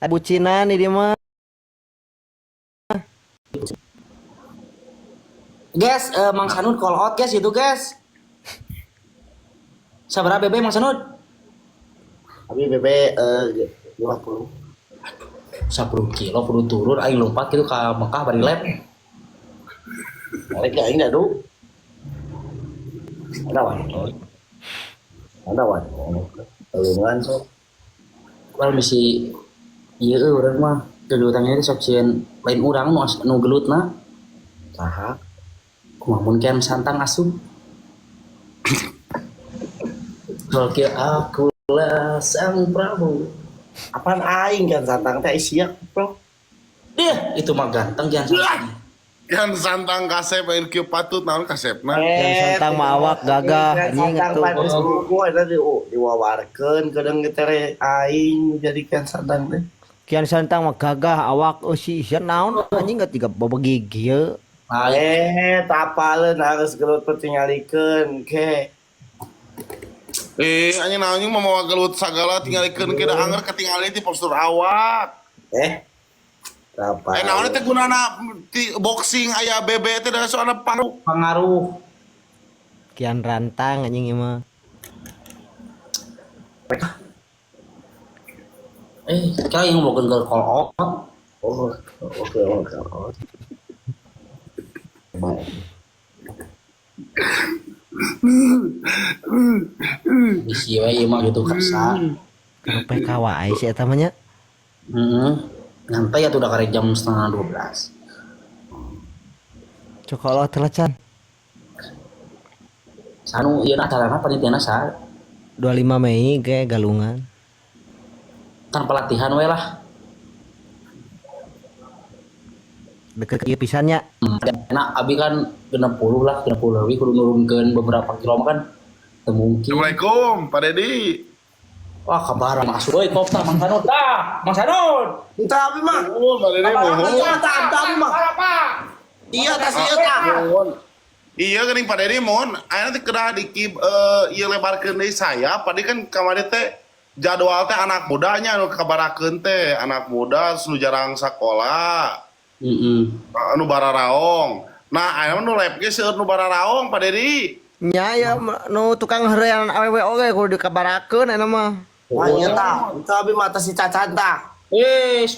Bucinan ini mah. Guys, Mang Sanud call out guys itu guys. Sabaraha BB Mang Sanud? Tapi BB 50. 10 kilo perlu turun aing lompat gitu ke Mekah bari lab. Balik aing dah Ada wan. Ada wan. Telungan sok. Kalau misi ieu urang mah gelutannya itu sok sieun lain urang nu gelutna. Saha? Kumaha mun kian santang asup. Soalnya akulah sang Prabu. Apaan aing kan santang teh isiak, Bro. Itu mah ganteng kian santang. Yang santang kasep air kieu patut naon kasepna. Yang santang mah awak gagah anjing Santang atuh. panis buku eta diwawarkeun kadang kita aing jadikan santang teh. Kian santang mah gagah awak si naon anjing gak tiga babagi gieu. Tapaleun harus gelut pertingalikeun ke. Anjing naon mah mau gelut sagala tinggalikeun ke da anger ketinggali ti postur awak. Tapal. Naon teh gunana ti boxing aya BB teh da soalna Pengaruh. Kian rantang anjing ieu mah. Kau yang mau ke call out. Oke. Baik. Bisi we mah gitu kersa. Kalau PK wae sih eta mah nya. Nyantai ya tuh udah kare jam 11:30. Cokolot teh can. Sanu ieu acarana panitiana sa 25 Mei ge galungan. kan pelatihan we lah. Deket ieu pisan nya. Nah, abi kan 60 lebih kudu nurunkeun beberapa kilo mah kan teu mungkin. Assalamualaikum Pak Dedi. Wah, kabar masuk euy kopta Mang Sanud dah. Mang Sanud. Entah abi mah. Pak Dedi mohon. Abi mah. Iya tas ieu tah. Iya geuning Pak Dedi mohon aya teh kedah dikib ieu lebarkeun deui saya padi kan kamari teh jadwal teh anak mudanya anu kabarakeun teh anak muda nu jarang sakola. Anu bararaong. Nah, aya nu lab ge seueur nu bararaong Pak Dedi. Nya ya nu tukang heurean awewe oge kudu dikabarakeun eta mah. Wah ieu tah. Entah abi mah tas si Cacan tah.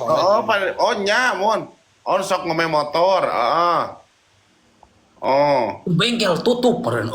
Oh, Pak oh nya mun. Oh sok ngome motor. Heeh. Oh. Bengkel tutup peren.